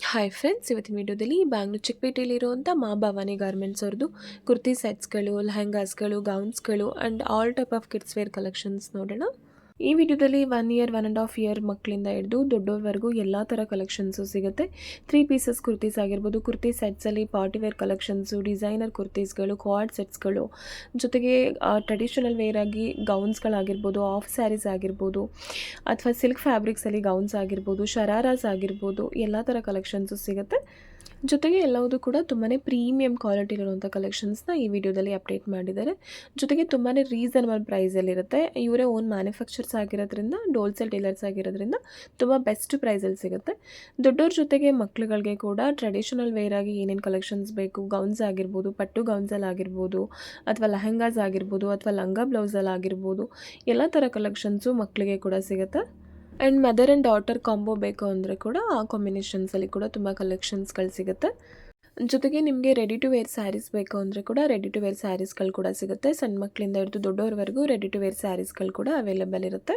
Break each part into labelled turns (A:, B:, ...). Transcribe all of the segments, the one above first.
A: Hi friends, ಇವತ್ತಿನ ವಿಡಿಯೋದಲ್ಲಿ ಬ್ಯಾಂಗ್ಳೂರು ಚಿಕ್ಕಪೇಟೆಯಲ್ಲಿರುವಂಥ ಮಾ ಭವಾನಿ ಗಾರ್ಮೆಂಟ್ಸ್ ಅವ್ರದ್ದು ಕುರ್ತಿ ಸೆಟ್ಸ್ಗಳು, ಲೆಹಂಗಾಸ್ಗಳು, ಗೌನ್ಸ್ಗಳು and all type of kids wear collections ನೋಡೋಣ. ಈ ವಿಡಿಯೋದಲ್ಲಿ 1 ಇಯರ್ 1.5 ಇಯರ್ ಮಕ್ಕಳಿಂದ ಹಿಡಿದು ದೊಡ್ಡವರೆಗೂ ಎಲ್ಲ ಥರ ಕಲೆಕ್ಷನ್ಸು ಸಿಗುತ್ತೆ. 3 ಪೀಸಸ್ ಕುರ್ತೀಸ್ ಆಗಿರ್ಬೋದು, ಕುರ್ತಿ ಸೆಟ್ಸಲ್ಲಿ ಪಾರ್ಟಿವೇರ್ ಕಲೆಕ್ಷನ್ಸು, ಡಿಸೈನರ್ ಕುರ್ತೀಸ್ಗಳು, ಕ್ವಾಡ್ ಸೆಟ್ಸ್ಗಳು, ಜೊತೆಗೆ ಟ್ರೆಡಿಷನಲ್ ವೇರ್ ಆಗಿ ಗೌನ್ಸ್ಗಳಾಗಿರ್ಬೋದು, ಆಫ್ ಸ್ಯಾರೀಸ್ ಆಗಿರ್ಬೋದು, ಅಥವಾ ಸಿಲ್ಕ್ ಫ್ಯಾಬ್ರಿಕ್ಸಲ್ಲಿ ಗೌನ್ಸ್ ಆಗಿರ್ಬೋದು, ಶರಾರಾಸ್ ಆಗಿರ್ಬೋದು, ಎಲ್ಲ ಥರ ಕಲೆಕ್ಷನ್ಸು ಸಿಗುತ್ತೆ. ಜೊತೆಗೆ ಎಲ್ಲವೂ ಕೂಡ ತುಂಬಾ ಪ್ರೀಮಿಯಂ ಕ್ವಾಲಿಟಿಲಿರುವಂಥ ಕಲೆಕ್ಷನ್ಸ್ನ ಈ ವಿಡಿಯೋದಲ್ಲಿ ಅಪ್ಡೇಟ್ ಮಾಡಿದ್ದಾರೆ. ಜೊತೆಗೆ ತುಂಬಾ ರೀಸನಬಲ್ ಪ್ರೈಸಲ್ಲಿರುತ್ತೆ. ಇವರೇ ಓನ್ ಮ್ಯಾನುಫ್ಯಾಕ್ಚರ್ಸ್ ಆಗಿರೋದ್ರಿಂದ, ಹೋಲ್ಸೇಲ್ ಡೀಲರ್ಸ್ ಆಗಿರೋದ್ರಿಂದ ತುಂಬ ಬೆಸ್ಟ್ ಪ್ರೈಸಲ್ಲಿ ಸಿಗುತ್ತೆ. ದೊಡ್ಡವ್ರ ಜೊತೆಗೆ ಮಕ್ಳುಗಳಿಗೆ ಕೂಡ ಟ್ರೆಡಿಷನಲ್ ವೇರ್ ಆಗಿ ಏನೇನು ಕಲೆಕ್ಷನ್ಸ್ ಬೇಕು, ಗೌನ್ಸ್ ಆಗಿರ್ಬೋದು, ಪಟ್ಟು ಗೌನ್ಸಲ್ಲಿ ಆಗಿರ್ಬೋದು, ಅಥವಾ ಲೆಹಂಗಾಸ್ ಆಗಿರ್ಬೋದು, ಅಥವಾ ಲಂಗ ಬ್ಲೌಸಲ್ಲಿ ಆಗಿರ್ಬೋದು, ಎಲ್ಲ ಥರ ಕಲೆಕ್ಷನ್ಸು ಮಕ್ಕಳಿಗೆ ಕೂಡ ಸಿಗುತ್ತೆ. And mother and daughter combo ಬೇಕು ಅಂದರೆ ಕೂಡ ಆ ಕಾಂಬಿನೇಷನ್ಸಲ್ಲಿ ಕೂಡ ತುಂಬ ಕಲೆಕ್ಷನ್ಸ್ಗಳು ಸಿಗುತ್ತೆ. ಜೊತೆಗೆ ನಿಮಗೆ ರೆಡಿ ಟು ವೇರ್ ಸ್ಯಾರೀಸ್ ಬೇಕು ಅಂದರೆ ಕೂಡ ರೆಡಿ ಟು ವೇರ್ ಸ್ಯಾರೀಸ್ಗಳು ಕೂಡ ಸಿಗುತ್ತೆ. ಸಣ್ಣ ಮಕ್ಕಳಿಂದ ಹಿಡಿದು ದೊಡ್ಡವ್ರವರೆಗೂ ರೆಡಿ ಟು ವೇರ್ ಸ್ಯಾರೀಸ್ಗಳು ಕೂಡ ಅವೈಲೇಬಲ್ ಇರುತ್ತೆ.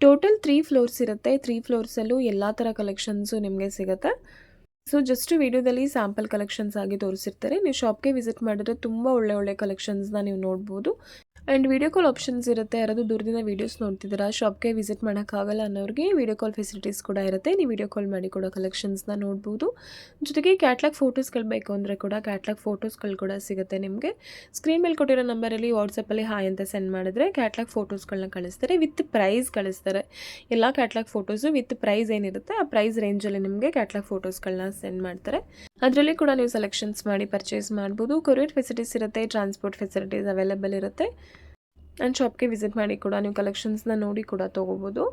A: ಟೋಟಲ್ 3 ಫ್ಲೋರ್ಸ್ ಇರುತ್ತೆ. 3 ಫ್ಲೋರ್ಸಲ್ಲೂ ಎಲ್ಲ ಥರ ಕಲೆಕ್ಷನ್ಸು ನಿಮಗೆ ಸಿಗುತ್ತೆ. ಸೊ ಜಸ್ಟ್ ವಿಡಿಯೋದಲ್ಲಿ ಸ್ಯಾಂಪಲ್ ಕಲೆಕ್ಷನ್ಸ್ ಆಗಿ ತೋರಿಸಿರ್ತಾರೆ. ನೀವು ಶಾಪ್ಗೆ ವಿಸಿಟ್ ಮಾಡಿದ್ರೆ ತುಂಬ ಒಳ್ಳೆ ಕಲೆಕ್ಷನ್ಸ್ನ ನೀವು ನೋಡ್ಬೋದು. ಆ್ಯಂಡ್ ವೀಡಿಯೋ ಕಾಲ್ ಆಪ್ಷನ್ಸ್ ಇರುತ್ತೆ. ಯಾರಾದರೂ ದೂರದಿಂದ ವೀಡಿಯೋಸ್ ನೋಡ್ತಿದ್ದೀರಾ, ಶಾಪ್ಗೆ ವಿಸಿಟ್ ಮಾಡೋಕ್ಕಾಗಲ್ಲ ಅನ್ನೋರಿಗೆ ವೀಡಿಯೋ ಕಾಲ್ ಫೆಸಿಲಿಟೀಸ್ ಕೂಡ ಇರುತ್ತೆ. ನೀವು ವೀಡಿಯೋ ಕಾಲ್ ಮಾಡಿ ಕೂಡ ಕಲೆಕ್ಷನ್ಸ್ನ ನೋಡ್ಬೋದು. ಜೊತೆಗೆ ಕ್ಯಾಟ್ಲಾಗ್ ಫೋಟೋಸ್ಗಳು ಬೇಕು ಅಂದರೆ ಕೂಡ ಕ್ಯಾಟ್ಲಾಗ್ ಫೋಟೋಸ್ಗಳು ಕೂಡ ಸಿಗುತ್ತೆ ನಿಮಗೆ. ಸ್ಕ್ರೀನ್ ಮೇಲೆ ಕೊಟ್ಟಿರೋ ನಂಬರಲ್ಲಿ ವಾಟ್ಸಪ್ಪಲ್ಲಿ ಹಾಯ್ ಅಂತ ಸೆಂಡ್ ಮಾಡಿದ್ರೆ ಕ್ಯಾಟ್ಲಾಗ್ ಫೋಟೋಸ್ಗಳನ್ನ ಕಳಿಸ್ತಾರೆ. ವಿತ್ ಪ್ರೈಸ್ ಕಳಿಸ್ತಾರೆ. ಎಲ್ಲ ಕ್ಯಾಟ್ಲಾಗ್ ಫೋಟೋಸು ವಿತ್ ಪ್ರೈಸ್ ಏನಿರುತ್ತೆ ಆ ಪ್ರೈಸ್ ರೇಂಜಲ್ಲಿ ನಿಮಗೆ ಕ್ಯಾಟ್ಲಾಗ್ ಫೋಟೋಸ್ಗಳನ್ನ ಸೆಂಡ್ ಮಾಡ್ತಾರೆ. ಅದರಲ್ಲಿ ಕೂಡ ನೀವು ಸೆಲೆಕ್ಷನ್ಸ್ ಮಾಡಿ ಪರ್ಚೇಸ್ ಮಾಡ್ಬೋದು. ಕೊರಿಯರ್ ಫೆಸಿಲಿಟೀಸ್ ಇರುತ್ತೆ, ಟ್ರಾನ್ಸ್ಪೋರ್ಟ್ ಫೆಸಿಲಿಟೀಸ್ ಅವೈಲೇಬಲ್ ಇರುತ್ತೆ. ಆ್ಯಂಡ್ ಶಾಪ್ಗೆ ವಿಸಿಟ್ ಮಾಡಿ ಕೂಡ ನೀವು ಕಲೆಕ್ಷನ್ಸ್ನ ನೋಡಿ ಕೂಡ ತೊಗೋಬೋದು.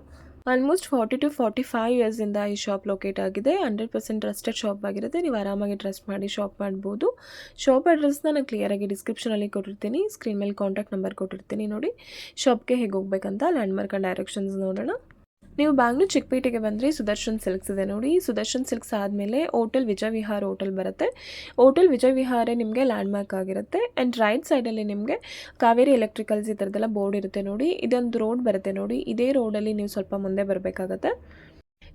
A: ಆಲ್ಮೋಸ್ಟ್ 40 to 45 ಇಯರ್ಸಿಂದ ಈ ಶಾಪ್ ಲೊಕೇಟ್ ಆಗಿದೆ. 100% ಟ್ರಸ್ಟೆಡ್ ಶಾಪ್ ಆಗಿರುತ್ತೆ. ನೀವು ಆರಾಮಾಗಿ ಟ್ರಸ್ಟ್ ಮಾಡಿ ಶಾಪ್ ಮಾಡ್ಬೋದು. ಶಾಪ್ ಅಡ್ರೆಸ್ನ ನಾನು ಕ್ಲಿಯರಾಗಿ ಡಿಸ್ಕ್ರಿಪ್ಷನಲ್ಲಿ ಕೊಟ್ಟಿರ್ತೀನಿ. ಸ್ಕ್ರೀನ್ ಮೇಲೆ ಕಾಂಟ್ಯಾಕ್ಟ್ ನಂಬರ್ ಕೊಟ್ಟಿರ್ತೀನಿ. ನೋಡಿ ಶಾಪ್ಗೆ ಹೇಗೆ ಹೋಗ್ಬೇಕಂತ ಲ್ಯಾಂಡ್ಮಾರ್ಕ್ ಆ್ಯಂಡ್ ಡೈರೆಕ್ಷನ್ಸ್ ನೋಡೋಣ. ನೀವು ಬ್ಯಾಂಗ್ಳೂರು ಚಿಕ್ಕಪೇಟೆಗೆ ಬಂದರೆ ಸುದರ್ಶನ್ ಸಿಲ್ಕ್ಸ್ ಇದೆ ನೋಡಿ. ಸುದರ್ಶನ್ ಸಿಲ್ಕ್ಸ್ ಆದಮೇಲೆ ಹೋಟೆಲ್ ವಿಜಯ್ ವಿಹಾರ್ ಹೋಟೆಲ್ ಬರುತ್ತೆ. ಹೋಟೆಲ್ ವಿಜಯ್ ವಿಹಾರೇ ನಿಮಗೆ ಲ್ಯಾಂಡ್ಮಾರ್ಕ್ ಆಗಿರುತ್ತೆ. ಆ್ಯಂಡ್ ರೈಟ್ ಸೈಡಲ್ಲಿ ನಿಮಗೆ ಕಾವೇರಿ ಎಲೆಕ್ಟ್ರಿಕಲ್ಸ್ ಈ ಥರದ್ದೆಲ್ಲ ಬೋರ್ಡ್ ಇರುತ್ತೆ ನೋಡಿ. ಇದೊಂದು ರೋಡ್ ಬರುತ್ತೆ ನೋಡಿ. ಇದೇ ರೋಡಲ್ಲಿ ನೀವು ಸ್ವಲ್ಪ ಮುಂದೆ ಬರಬೇಕಾಗತ್ತೆ.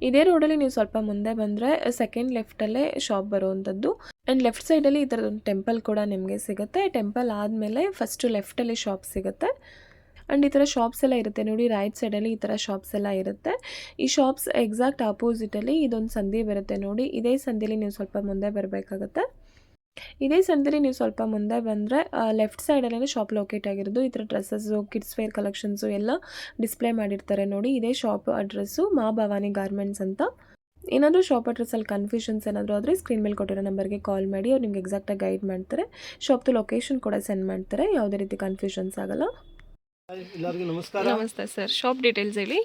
A: ಇದೇ ರೋಡಲ್ಲಿ ನೀವು ಸ್ವಲ್ಪ ಮುಂದೆ ಬಂದರೆ ಸೆಕೆಂಡ್ ಲೆಫ್ಟಲ್ಲೇ ಶಾಪ್ ಬರುವಂಥದ್ದು. ಆ್ಯಂಡ್ ಲೆಫ್ಟ್ ಸೈಡಲ್ಲಿ ಈ ಥರದೊಂದು ಟೆಂಪಲ್ ಕೂಡ ನಿಮಗೆ ಸಿಗುತ್ತೆ. ಟೆಂಪಲ್ ಆದಮೇಲೆ ಫಸ್ಟು ಲೆಫ್ಟಲ್ಲಿ ಶಾಪ್ ಸಿಗುತ್ತೆ. ಆ್ಯಂಡ್ ಈ ಥರ ಶಾಪ್ಸ್ ಎಲ್ಲ ಇರುತ್ತೆ ನೋಡಿ. ರೈಟ್ ಸೈಡಲ್ಲಿ ಈ ಥರ ಶಾಪ್ಸ್ ಎಲ್ಲ ಇರುತ್ತೆ. ಈ ಶಾಪ್ಸ್ ಎಕ್ಸಾಕ್ಟ್ ಆಪೋಸಿಟಲ್ಲಿ ಇದೊಂದು ಸಂದಿ ಬರುತ್ತೆ ನೋಡಿ. ಇದೇ ಸಂದಿಲಿ ನೀವು ಸ್ವಲ್ಪ ಮುಂದೆ ಬರಬೇಕಾಗತ್ತೆ. ಇದೇ ಸಂದಿಲಿ ನೀವು ಸ್ವಲ್ಪ ಮುಂದೆ ಬಂದರೆ ಲೆಫ್ಟ್ ಸೈಡಲ್ಲೇ ಶಾಪ್ ಲೊಕೇಟ್ ಆಗಿರೋದು. ಈ ಥರ ಡ್ರೆಸ್ಸಸ್ಸು, ಕಿಡ್ಸ್ ವೇರ್ ಕಲೆಕ್ಷನ್ಸು ಎಲ್ಲ ಡಿಸ್ಪ್ಲೇ ಮಾಡಿರ್ತಾರೆ ನೋಡಿ. ಇದೇ ಶಾಪ್ ಅಡ್ರೆಸ್ಸು ಮಾ ಭವಾನಿ ಗಾರ್ಮೆಂಟ್ಸ್ ಅಂತ. ಏನಾದರೂ ಶಾಪ್ ಅಡ್ರೆಸ್ಸಲ್ಲಿ ಕನ್ಫ್ಯೂಷನ್ಸ್ ಏನಾದರೂ ಆದರೆ ಸ್ಕ್ರೀನ್ ಮೇಲೆ ಕೊಟ್ಟಿರೋ ನಂಬರ್ಗೆ ಕಾಲ್ ಮಾಡಿ ಅವ್ರು ನಿಮ್ಗೆ ಎಕ್ಸಾಕ್ಟಾಗಿ ಗೈಡ್ ಮಾಡ್ತಾರೆ. ಶಾಪ್ದು ಲೊಕೇಶನ್ ಕೂಡ ಸೆಂಡ್ ಮಾಡ್ತಾರೆ. ಯಾವುದೇ ರೀತಿ ಕನ್ಫ್ಯೂಷನ್ಸ್ ಆಗಲ್ಲ.
B: ಎಲ್ಲರಿಗೂ ನಮಸ್ಕಾರ.
A: ನಮಸ್ತೆ ಸರ್. ಶಾಪ್ ಡೀಟೇಲ್ಸ್ ಹೇಳಿ.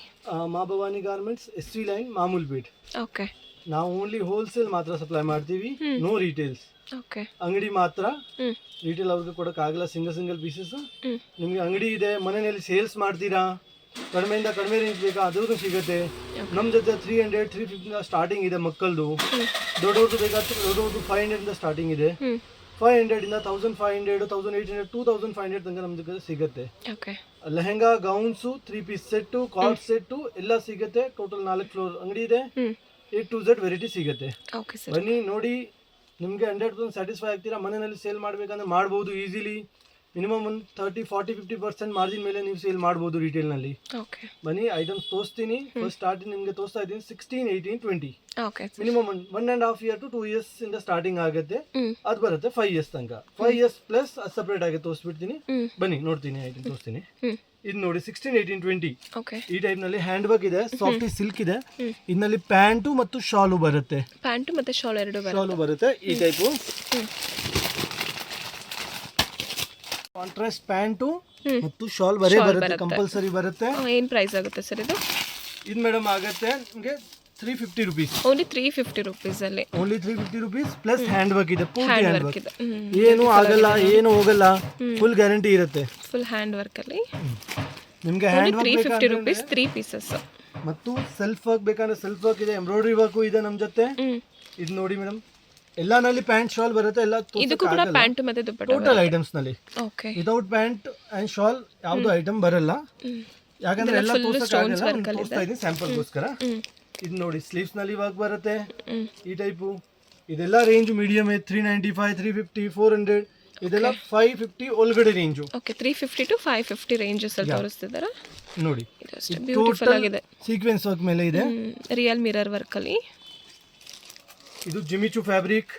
B: Maa Bhavani garments, S line, ಮಾಮೂಲ್ ಬೀಡ್.
A: ಓಕೆ.
B: ನಾವು ಓನ್ಲಿ ಹೋಲ್ಸೇಲ್ ಮಾತ್ರ ಸಪ್ಲೈ ಮಾಡ್ತೀವಿ. No retails.
A: ಓಕೆ.
B: ಅಂಗಡಿ ಮಾತ್ರ. ರೀಟೇಲ್ ಅವ್ರಿಗೆ ಕೊಡೋಕ್ಕಾಗಲ್ಲ. Single pieces. ನಿಮಗೆ ಅಂಗಡಿ ಇದೆ, ಮನೆಯಲ್ಲಿ ಸೇಲ್ಸ್ ಮಾಡ್ತೀರಾ, ಕಡಿಮೆಯಿಂದ ಕಡಿಮೆ ರೇಂಜ್ ಬೇಕಾ ಅದ್ರದ್ದು ಸಿಗುತ್ತೆ. ನಮ್ಮ ಜೊತೆ 300, 350 ಸ್ಟಾರ್ಟಿಂಗ್ ಇದೆ ಮಕ್ಕಳದು. ದೊಡ್ಡವ್ರದ್ದು ಬೇಕಾದ್ರೆ ದೊಡ್ಡವ್ರದ್ದು 500 ಸ್ಟಾರ್ಟಿಂಗ್ ಇದೆ. 500 ಇಂದ 1500, 1800, 2500 ತನಕ ನಮ್ಮ ಜೊತೆ ಸಿಗುತ್ತೆ. Lehenga, gowns, 3 piece set, cord set ಎಲ್ಲ ಸಿಗುತ್ತೆ. ಟೋಟಲ್ 4 ಫ್ಲೋರ್ ಅಂಗಡಿ ಇದೆ. A to Z ವೆರೈಟಿ ಸಿಗುತ್ತೆ. ಬನ್ನಿ ನೋಡಿ, ನಿಮಗೆ 100% ಸ್ಯಾಟಿಸ್ಫೈ ಆಗ್ತೀರಾ. ಮನೆಯಲ್ಲಿ ಸೇಲ್ ಮಾಡಬೇಕಂದ್ರೆ ಮಾಡ್ಬೋದು ಈಸಿಲಿ. ಮಿನಿಮಮ್ ಒಂದು 30-40-50% ಮಾರ್ಜಿನ್ ಮೇಲೆ ನೀವು ಸೇಲ್ ಮಾಡ್ಬೋದು ರಿಟೇಲ್ನಲ್ಲಿ. ಬನ್ನಿ ಐಟಮ್ಸ್ ತೋರಿಸ್ತೀನಿ. ಫಸ್ಟ್ ಸ್ಟಾರ್ಟಿಂಗ್ ನಿಮಗೆ ತೋರಿಸ್ತಾ ಇದ್ದೀನಿ 16, 18, 20. ಮಿನಿಮಮ್ 1.5 year to 2 years ಇಂದ ಸ್ಟಾರ್ಟಿಂಗ್ ಆಗುತ್ತೆ. ಅದು ಬರುತ್ತೆ 5 years ತನಕ. 5 years ಪ್ಲಸ್ ಅದು ಸಪ್ರೇಟ್ ಆಗಿ ತೋರಿಸ್ಬಿಡ್ತೀನಿ. ಬನ್ನಿ ನೋಡ್ತೀನಿ, ಐಟಮ್ ತೋರಿಸ್ತೀನಿ. ಇದು ನೋಡಿ 16, 18, 20 ಈ ಟೈಪ್ ನಲ್ಲಿ ಹ್ಯಾಂಡ್ ವರ್ಕ್ ಇದೆ. ಸಾಫ್ಟ್ ಸಿಲ್ಕ್ ಇದೆ. ಇದರಲ್ಲಿ ಪ್ಯಾಂಟು ಮತ್ತು ಶಾಲು ಬರುತ್ತೆ.
A: ಪ್ಯಾಂಟು ಮತ್ತೆ ಶಾಲ್ ಎರಡು
B: ಶಾಲು ಬರುತ್ತೆ ಈ ಟೈಪು. ಕಾಂಟ್ರಾಸ್ಟ್ ಪ್ಯಾಂಟು ಮತ್ತು ಶಾಲ್ ಬರುತ್ತೆ, ಕಂಪಲ್ಸರಿ ಬರುತ್ತೆ.
A: ಏನು ಪ್ರೈಸ್ ಆಗುತ್ತೆ ಸರ್ ಇದು?
B: ಇದು ಮೇಡಮ್ ಆಗುತ್ತೆ ನಿಮಗೆ 350 rupees.
A: ಓನ್ಲಿ 350 rupees ಅಲ್ಲಿ.
B: Only 350 rupees plus hand work ಇದೆ. ಪೂರ್ತಿ ಹ್ಯಾಂಡ್ ವರ್ಕ್ ಇದೆ. ಏನು ಆಗಲ್ಲ, ಏನು ಹೋಗಲ್ಲ, ಫುಲ್ ಗ್ಯಾರಂಟಿ ಇರುತ್ತೆ.
A: ಫುಲ್ ಹ್ಯಾಂಡ್ ವರ್ಕ್ ಅಲ್ಲಿ
B: ನಿಮಗೆ ಹ್ಯಾಂಡ್ ವರ್ಕ್
A: 350 rupees 3 pieces.
B: ಮತ್ತು ಸೆಲ್ಫ್ ವರ್ಕ್ ಬೇಕಂದ್ರೆ ಸೆಲ್ಫ್ ವರ್ಕ್ ಇದೆ, ಎಂಬ್ರಾಯ್ಡರಿ ವರ್ಕು ಇದೆ ನಮ್ಮ ಜೊತೆ. ಇದು ನೋಡಿ ಮೇಡಮ್, ಎಲ್ಲಾನಲ್ಲಿ ಪ್ಯಾಂಟ್ ಶಾಲ್ ಬರುತ್ತೆ. ಎಲ್ಲ
A: ಇದಕ್ಕೂ ಕೂಡ ಪ್ಯಾಂಟ್ ಮತ್ತೆ ದುಪ್ಪಟ್ಟ
B: ಟೋಟಲ್ ಐಟಮ್ಸ್ ನಲ್ಲಿ.
A: Okay.
B: Without pant and shawl ಯಾವುದು ಐಟಮ್ ಬರಲ್ಲ. ಯಾಕಂದ್ರೆ ಎಲ್ಲ ತೋರಿಸ್ತಾ ಇದ್ದೀನಿ ಸ್ಯಾಂಪಲ್ಗೋಸ್ಕರ. ಇದು ನೋಡಿ ಸ್ಲೀವ್ಸ್ ನಲ್ಲಿ ವರ್ಕ್ ಬರುತ್ತೆ
A: ಹ್ಮ್
B: ಈ ಟೈಪು. ಇದೆಲ್ಲ ರೇಂಜ್ ಮೀಡಿಯಂ 395 350 400 ಇದೆಲ್ಲ 550 ಒಳಗಡೆ ರೇಂಜು.
A: ಓಕೆ 350 ಟು 550 ರೇಂಜಸ್ ಅಲ್ಲಿ ತೋರಿಸ್ತಿದ್ದಾರೆ
B: ನೋಡಿ
A: ಇದು ಅಷ್ಟೇ ಬ್ಯೂಟಿಫುಲ್ ಆಗಿದೆ.
B: ಸೀಕ್ವೆನ್ಸ್ ವರ್ಕ್ ಮೇಲೆ ಇದೆ.
A: ರಿಯಲ್ ಮಿರರ್ ವರ್ಕ್ ಅಲ್ಲಿ
B: ಇದು ಜಿಮಿಚು ಫ್ಯಾಬ್ರಿಕ್.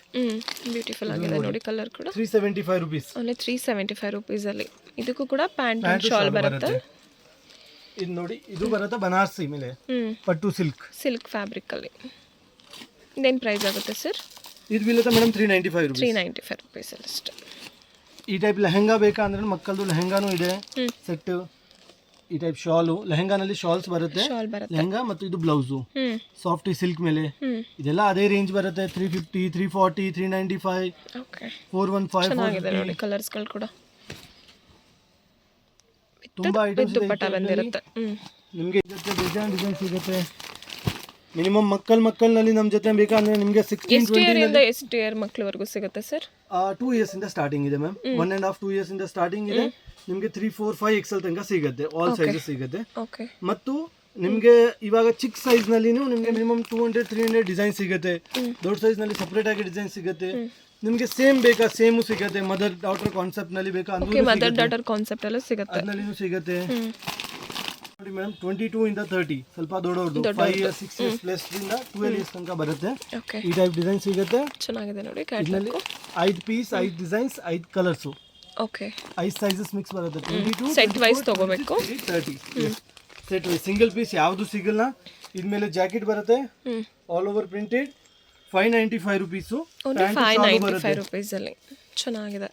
A: ಬ್ಯೂಟಿಫುಲ್ ಆಗಿದೆ ನೋಡಿ ಕಲರ್ ಕೂಡ.
B: 375 ರುಪೀಸ್.
A: ಓನ್ಲಿ 375 ರುಪೀಸ್ ಅಲ್ಲಿ. ಇದಕ್ಕೂ ಕೂಡ ಪ್ಯಾಂಟ್ ಅಂಡ್ ಶಾಲ್ ಬರುತ್ತೆ.
B: ಇದು ನೋಡಿ ಇದು ಬರುತ್ತೆ ಬನಾರಸಿ ಮೇಲೆ ಪಟ್ಟು ಸಿಲ್ಕ್
A: ಫ್ಯಾಬ್ರಿಕ್ ಅಲ್ಲಿ. ಇದೇನು ಪ್ರೈಸ್ ಆಗುತ್ತೆ ಸರ್?
B: ಇದು ಬೀಳುತ್ತೆ ಮೇಡಮ್ 395 ರುಪೀಸ್.
A: 395 ರುಪೀಸ್ ಅಲ್ಲಿ ಅಷ್ಟೇ.
B: ಈ ಟೈಪ್ ಲೆಹಂಗಾ ಬೇಕಾ ಅಂದ್ರೆ ಮಕ್ಕಳದು ಲೆಹಂಗಾನು ಇದೆ ಸೆಟ್. ಈ ಟೈಪ್ ಶಾಲು ಲೆಹಂಗಾನಲ್ಲಿ ಶಾಲ್ಸ್ ಬರುತ್ತೆ.
A: ಶಾಲ್ ಬರುತ್ತೆ.
B: ಲೆಹಂಗಾ ಮತ್ತು ಇದು ಬ್ಲೌಸು ಸಾಫ್ಟ್ ಸಿಲ್ಕ್ ಮೇಲೆ. ಇದೆಲ್ಲ ಅದೇ ರೇಂಜ್ ಬರುತ್ತೆ 350 340 395
A: ಓಕೆ
B: 415
A: ಚೆನ್ನಾಗಿದೆ ನೋಡಿ ಕಲರ್ಸ್ ಗಳು ಕೂಡ.
B: ತುಂಬಾ ಐಟಮ್ಸ್ ಇದೆ.
A: ದುಪ್ಪಟ್ಟ ಬಂದಿರುತ್ತೆ.
B: ನಿಮಗೆ ಡಿಸೈನ್ ಸಿಗುತ್ತೆ. ಮಿನಿಮಮ್ ಮಕ್ಕಳಲ್ಲಿ ನಮ್ಮ ಜೊತೆ ಬೇಕಂದ್ರೆ ನಿಮಗೆ 16
A: ಎಷ್ಟು ಇಯರ್ ಇಂದ ಎಷ್ಟು ಇಯರ್ ಮಕ್ಕಳವರೆಗೂ ಸಿಗುತ್ತೆ ಸರ್?
B: 2 ಇಯರ್ಸ್ ಇಂದ ಸ್ಟಾರ್ಟಿಂಗ್ ಇದೆ ಮ್ಯಾಮ್. 1.5 2 ಇಯರ್ಸ್ ಇಂದ ಸ್ಟಾರ್ಟಿಂಗ್ ಇದೆ. ನಿಮಗೆ 3 4 5 ಎಕ್ಸೆಲ್ ತನಕ ಸಿಗುತ್ತೆ. ಆಲ್ ಸೈಜಸ್ ಸಿಗುತ್ತೆ.
A: ಓಕೆ
B: ಮತ್ತು ನಿಮಗೆ ಇವಾಗ ಚಿಕ್ಕ ಸೈಜ್ ನಲ್ಲಿ ನಿಮಗೆ ಮಿನಿಮಮ್ 200 300 ಡಿಸೈನ್ ಸಿಗುತ್ತೆ. ದೊಡ್ಡ ಸೈಜ್ ನಲ್ಲಿ ಸಪರೇಟ್ ಆಗಿ ಡಿಸೈನ್ ಸಿಗುತ್ತೆ. ನಿಮಗೆ ಸೇಮ್ ಬೇಕಾ ಸೇಮು ಸಿಗುತ್ತೆ. ಮದರ್ ಡಾಟರ್ ಕಾನ್ಸೆಪ್ಟ್ ನಲ್ಲಿ ಬೇಕಾ
A: ಓಕೆ ಮದರ್ ಡಾಟರ್ ಕಾನ್ಸೆಪ್ಟ್ ಎಲ್ಲ ಸಿಗುತ್ತೆ.
B: ಅದರಲ್ಲಿನೂ ಸಿಗುತ್ತೆ ನೋಡಿ ಮೇಡಮ್. 22 ಇಂದ 30 ಸ್ವಲ್ಪ ದೊಡ್ಡವ್ರದ್ದು 5 ಇಯರ್ಸ್ 6 ಇಯರ್ಸ್ ಪ್ಲಸ್ ಇಂದ 12 ಇಯರ್ಸ್ ತನಕ ಬರುತ್ತೆ.
A: ಓಕೆ
B: ಈ ಟೈಪ್ ಡಿಸೈನ್ ಸಿಗುತ್ತೆ.
A: ಚೆನ್ನಾಗಿದೆ ನೋಡಿ
B: ಇದರಲ್ಲಿ 5 piece 5 designs 5 colours.
A: Okay
B: 5 sizes mix ಬರುತ್ತೆ. 22
A: ಸೆಟ್ ವೈಸ್ ತಗೋಬೇಕು.
B: 30 ಸೆಟ್ ವೈಸ್ ಸಿಂಗಲ್ ಪೀಸ್ ಯಾವುದು ಸಿಗಲ್ಲ. ಇದ್ಮೇಲೆ ಜಾಕೆಟ್ ಬರುತ್ತೆ all over printed 595 rupees.
A: Only 595 rupees ಅಲ್ಲಿ ಚೆನ್ನಾಗಿದೆ.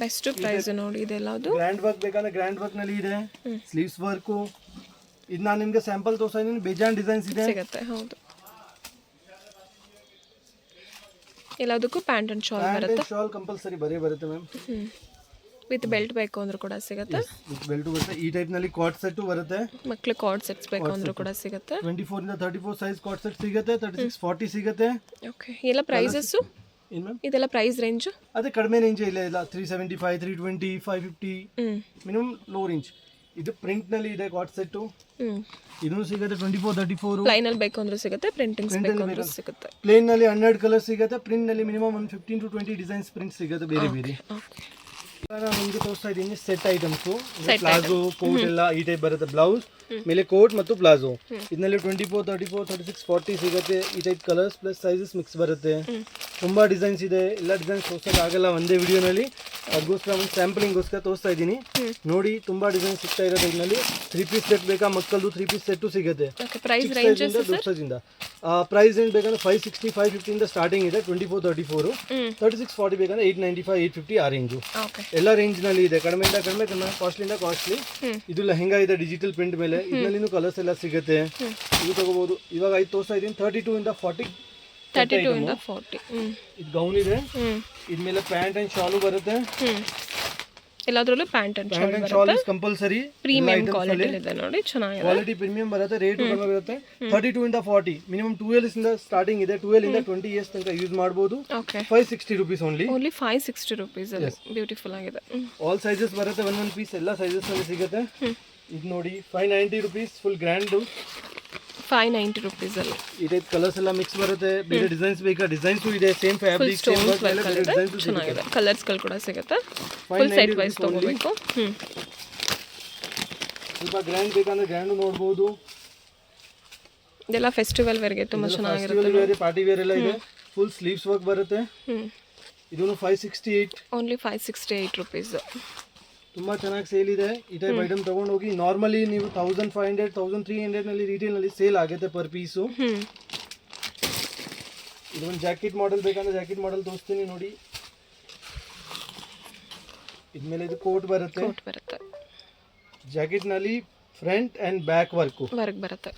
A: ಬೆಸ್ಟ್ ಪ್ರೈಸ್ ನೋಡಿ. ಇದೆಲ್ಲದು
B: ಗ್ರ್ಯಾಂಡ್ ವರ್ಕ್ ಬೇಕಂದ್ರೆ ಗ್ರ್ಯಾಂಡ್ ವರ್ಕ್ ನಲ್ಲಿ ಇದೆ. ಸ್ಲೀವ್ಸ್ ವರ್ಕ್ ಇದು ನಾನು ನಿಮಗೆ ಸ್ಯಾಂಪಲ್ ತೋರಿಸ್ತಾ ಇದ್ದೀನಿ. ಬೇಜಾನ್ ಡಿಸೈನ್ಸ್ ಇದೆ
A: ಸಿಗುತ್ತೆ. ಹೌದು ಎಲ್ಲದಕ್ಕೂ ಪ್ಯಾಂಟ್ ಅಂಡ್ ಶಾಲ್ ಬರುತ್ತೆ.
B: ಶಾಲ್ ಕಂಪಲ್ಸರಿ ಬರುತ್ತೆ ಮ್ಯಾಮ್.
A: ವಿತ್ ಬೆಲ್ಟ್ ಬೇಕು ಅಂದ್ರೂ ಕೂಡ ಸಿಗುತ್ತೆ.
B: ವಿತ್ ಬೆಲ್ಟ್ ಬರುತ್ತೆ. ಈ ಟೈಪ್ ನಲ್ಲಿ ಕಾರ್ಡ್ ಸೆಟ್ ಬರುತ್ತೆ.
A: ಮಕ್ಕಳು ಕಾರ್ಡ್ ಸೆಟ್ಸ್ ಬೇಕು ಅಂದ್ರೂ ಕೂಡ ಸಿಗುತ್ತೆ.
B: 24 ಇಂದ 34 ಸೈಜ್ ಕಾರ್ಡ್ ಸೆಟ್ ಸಿಗುತ್ತೆ. 36 40 ಸಿಗುತ್ತೆ.
A: ಓಕೆ ಎಲ್ಲ ಪ್ರೈಸಸ್
B: ಏನು ಮ್ಯಾಮ್?
A: ಇದೆಲ್ಲ ಪ್ರೈಸ್ ರೇಂಜ್
B: ಅದೇ ಕಡಿಮೆ ರೇಂಜ್ ಇಲ್ಲ 375 320 550 ಮಿನಿಮಮ್ ಲೋ ರೇಂಜ್. ಇದು ಪ್ರಿಂಟ್ ನಲ್ಲಿ ಇದೆ ಕಾರ್ಡ್ ಸೆಟ್. ಇದೂ ಸಿಗುತ್ತೆ 24 34.
A: ಪ್ಲೈನ್ ಅಲ್ಲಿ ಬೇಕು ಅಂದ್ರೂ ಸಿಗುತ್ತೆ. ಪ್ರಿಂಟಿಂಗ್ಸ್ ಬೇಕು ಅಂದ್ರೂ ಸಿಗುತ್ತೆ.
B: ಪ್ಲೇನ್ ನಲ್ಲಿ 100 ಕಲರ್ ಸಿಗುತ್ತೆ. ಪ್ರಿಂಟ್ ನಲ್ಲಿ ಮಿನಿಮಮ್ 15 to 20 ಡಿಸೈನ್ಸ್ ಪ್ರಿಂಟ್ ಸಿಗುತ್ತೆ ಬೇರೆ ಬೇರೆ. ನಾನು ನಿಮಗೆ ತೋರಿಸ್ತಾ ಇದ್ದೀನಿ ಸೆಟ್ ಐಟಮ್ಸ್. ಪ್ಲಾಜೋ ಕೋಟ್ ಎಲ್ಲ ಈ ಟೈಪ್ ಬರುತ್ತೆ. ಬ್ಲೌಸ್ ಮೇಲೆ ಕೋಟ್ ಮತ್ತು ಪ್ಲಾಜೋ. ಇದರಲ್ಲಿ 24 34 36 40 ಸಿಗುತ್ತೆ. ಈ type colours plus sizes mix ಬರುತ್ತೆ. ತುಂಬಾ ಡಿಸೈನ್ಸ್ ಇದೆ. ಎಲ್ಲ ಡಿಸೈನ್ಸ್ ತೋರ್ಸೋಕೆ ಆಗಲ್ಲ ಒಂದೇ ವಿಡಿಯೋನಲ್ಲಿ. ಅದಕ್ಕೋಸ್ಕರ ಒಂದು ಸ್ಯಾಂಪಲಿಂಗ್ಗೋಸ್ಕರ ತೋರಿಸ್ತಾ ಇದ್ದೀನಿ. ನೋಡಿ ತುಂಬಾ ಡಿಸೈನ್ ಸಿಗ್ತಾ ಇರೋದು. ಇದರಲ್ಲಿ 3 ಪೀಸ್ ಸೆಟ್ ಬೇಕಾ ಮಕ್ಕಳದು 3 ಪೀಸ್ ಸೆಟ್ಟು ಸಿಗುತ್ತೆ.
A: ಪ್ರೈಸ್ ರೇಂಜ್
B: ದೊಡ್ಡ ಸೈಜಿಂದ ಪ್ರೈಸ್ ರೇಂಜ್ ಬೇಕಂದ್ರೆ 560 550 ಇಂದ ಸ್ಟಾರ್ಟಿಂಗ್ ಇದೆ. 24 34 36 40 ಬೇಕಂದ್ರೆ 895 850 ಆ ರೇಂಜು. ಎಲ್ಲ ರೇಂಜ್ ನಲ್ಲಿ ಇದೆ. ಕಡಿಮೆಯಿಂದ ಕಡಿಮೆ ಕಾಸ್ಟ್ಲಿಂದ ಕಾಸ್ಟ್ಲಿ. ಇದು ಲೆಹಂಗಾ ಇದೆ ಡಿಜಿಟಲ್ ಪ್ರಿಂಟ್ ಮೇಲೆ. ಇದರಲ್ಲಿನೂ ಕಲರ್ಸ್ ಎಲ್ಲ ಸಿಗುತ್ತೆ. ಇದು ತಗೋಬಹುದು. ಇವಾಗ ಐದು ತೋರಿಸ್ತಾ ಇದ್ದೀನಿ 32 ಇಂದ 40
A: 32 ಇಂದ 40.
B: ಇದು ಗೌನ್ ಇದೆ. ಇದ್ಮೇಲೆ ಪ್ಯಾಂಟ್ ಅಂಡ್ ಶಾಲು ಬರುತ್ತೆ.
A: ಎಲ್ಲದರಲ್ಲೂ ಪ್ಯಾಂಟ್ ಅಂಡ್ ಶಾಲ್ ಬರುತ್ತೆ.
B: Shawl is compulsory.
A: Premium quality ಇದೆ ನೋಡಿ ಚೆನ್ನಾಗಿದೆ.
B: ಕ್ವಾಲಿಟಿ ಪ್ರೀಮಿಯಂ ಬರುತ್ತೆ. ರೇಟ್ ಕಡಿಮೆ ಬರುತ್ತೆ. 32 ಇಂದ 40 ಮಿನಿಮಮ್ 12 ಇಂದ ಸ್ಟಾರ್ಟಿಂಗ್ ಇದೆ. 12 ಇಂದ 20 ಇಯರ್ಸ್ ತನಕ ಯೂಸ್ ಮಾಡಬಹುದು.
A: Okay
B: 560 rupees only.
A: 560 ರುಪೀಸ್ ಅಲ್ಲಿ ಬ್ಯೂಟಿಫುಲ್ ಆಗಿದೆ.
B: ಆಲ್ ಸೈಜಸ್ ಬರುತ್ತೆ. ಒಂದೊಂದು ಪೀಸ್ ಎಲ್ಲ ಸೈಜಸ್ ಅಲ್ಲಿ ಸಿಗುತ್ತೆ. ಇದು ನೋಡಿ 590 ರುಪೀಸ್ ಫುಲ್ ಗ್ರ್ಯಾಂಡ್.
A: 590 ರುಪೀಸ್ ಅಲ್ಲಿ
B: ಈ ಟೈಪ್ ಕಲರ್ಸ್ ಎಲ್ಲ ಮಿಕ್ಸ್ ಬರುತ್ತೆ. ಬೇರೆ ಡಿಸೈನ್ಸ್ ಬೇಕಾ ಡಿಸೈನ್ಸ್ ಇದೆ. ಸೇಮ್ ಫ್ಯಾಬ್ರಿಕ್ ಸೇಮ್ ಡಿಸೈನ್ಸ್
A: ಚೆನ್ನಾಗಿದೆ. ಕಲರ್ಸ್ ಗಳು ಕೂಡ ಸಿಗುತ್ತೆ. ಫುಲ್ ಸೆಟ್ ವೈಸ್ ತಗೋಬೇಕು.
B: ಸ್ವಲ್ಪ ಗ್ರ್ಯಾಂಡ್ ಬೇಕಂದ್ರೆ ಗ್ರ್ಯಾಂಡ್ ನೋಡಬಹುದು.
A: ಇದೆಲ್ಲ ಫೆಸ್ಟಿವಲ್ ವೇರ್ ಗೆ ತುಂಬಾ ಚೆನ್ನಾಗಿರುತ್ತೆ.
B: ಪಾರ್ಟಿ ವೇರ್ ಎಲ್ಲ ಇದೆ. ಫುಲ್ ಸ್ಲೀವ್ಸ್ ವರ್ಕ್ ಬರುತ್ತೆ. ಇದನ್ನು 568
A: ಓನ್ಲಿ 568 ರುಪೀಸ್.
B: ತುಂಬಾ ಚೆನ್ನಾಗಿ ಸೇಲ್ ಇದೆ. ಈ ಟೈಪ್ ಐಟಮ್ ತಗೊಂಡು ಹೋಗಿ. ನಾರ್ಮಲಿ ನೀವು 1500 1300 ನಲ್ಲಿ ರಿಟೇಲ್ ನಲ್ಲಿ ಸೇಲ್ ಆಗುತ್ತೆ ಪರ್ ಪೀಸು. ಇದೊಂದು ಜಾಕೆಟ್ ಮಾಡೆಲ್ ಬೇಕಂದ್ರೆ ಜಾಕೆಟ್ ಮಾಡೆಲ್ ತೋರಿಸ್ತೀನಿ ನೋಡಿ. ಇದ್ಮೇಲೆ ಇದು ಕೋಟ್ ಬರುತ್ತೆ. ಜಾಕೆಟ್ ನಲ್ಲಿ ಫ್ರಂಟ್ ಅಂಡ್ ಬ್ಯಾಕ್ ವರ್ಕ್
A: ಬರುತ್ತೆ.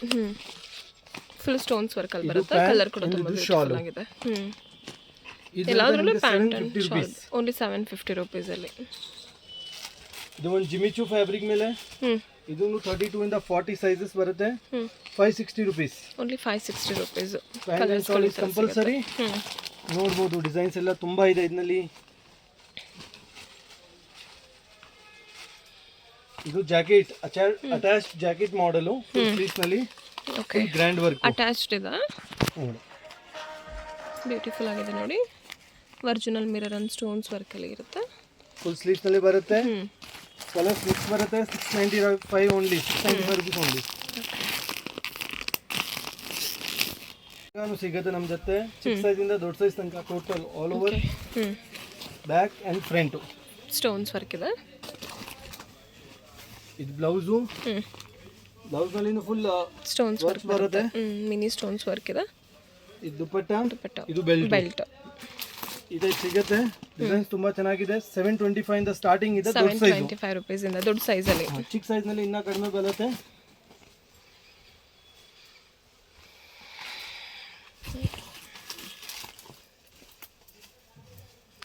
A: ಫುಲ್ ಸ್ಟೋನ್ಸ್ ವರ್ಕ್ ಅಲ್ಲಿ ಬರುತ್ತೆ. ಕಲರ್ ಕೂಡ ತುಂಬಾ ಬ್ಯೂಟಿಫುಲ್ ಆಗಿದೆ. ಎಲ್ಲಾದ್ರಲ್ಲೂ pant and shawl only 750 rupees ಅಲ್ಲಿ.
B: ಇದು ಒಂದು ಜಿಮಿಚು ಫ್ಯಾಬ್ರಿಕ್ ಮೇಲೆ. ಇದೊಂದು 32 ಇಂದ 40 ಸೈಜಸ್ ಬರುತ್ತೆ. 560 rupees only. 560 rupees. Pant and shawl is compulsory. ನೋಡಬಹುದು ಡಿಸೈನ್ಸ್ ಎಲ್ಲ ತುಂಬಾ ಇದೆ ಇದರಲ್ಲಿ. ಇದು jacket attach jacket model sleeves ನಲ್ಲಿ.
A: Okay
B: grand work.
A: ಅಟ್ಯಾಚ್ಡ್ ಇದೆ, ಬ್ಯೂಟಿಫುಲ್ ಆಗಿದೆ ನೋಡಿ. ಒರಿಜಿನಲ್ ಮಿರರ್ ಅಂಡ್ ಸ್ಟೋನ್ಸ್ ವರ್ಕಲ್ಲಿ ಇರುತ್ತೆ.
B: ಫುಲ್ ಸ್ಲೀವ್ಸ್ ನಲ್ಲಿ ಬರುತ್ತೆ. ಕಲರ್ ಮಿಕ್ಸ್ ಬರುತ್ತೆ. 695 ಓನ್ಲಿ, 695 ರುಪೀಸ್ ಓನ್ಲಿ. ನಾನು ಸಿಗುತ್ತೆ ನಮ್ಮ ಜೊತೆ ಚಿಕ್ಕ ಸೈಜ್ ಇಂದ ದೊಡ್ಡ ಸೈಜ್ ತನಕ total all over back and front
A: stones work ಇದೆ.
B: ಇದು ಬ್ಲೌಸು. ಬ್ಲೌಸ್ ನಲ್ಲಿ ಫುಲ್
A: ಸ್ಟೋನ್ಸ್ ವರ್ಕ್
B: ಬರುತ್ತೆ.
A: ಮಿನಿ ಸ್ಟೋನ್ಸ್ ವರ್ಕ್ ಇದೆ.
B: ಇದು ದುಪಟ್ಟ, ಇದು ಬೆಲ್ಟ್. ಇದು ಸಿಗುತ್ತೆ. ಡಿಸೈನ್ಸ್ ತುಂಬಾ ಚೆನ್ನಾಗಿದೆ. 725 ಇಂದ ಸ್ಟಾರ್ಟಿಂಗ್ ಇದೆ. ದೊಡ್ಡ ಸೈಜ್
A: 725 ರೂಪೀಸ್ ಇಂದ ದೊಡ್ಡ ಸೈಜ್ ಅಲ್ಲಿ.
B: ಚಿಕ್ಕ ಸೈಜ್ ನಲ್ಲಿ ಇನ್ನ ಕಡಿಮೆ ಬರುತ್ತೆ.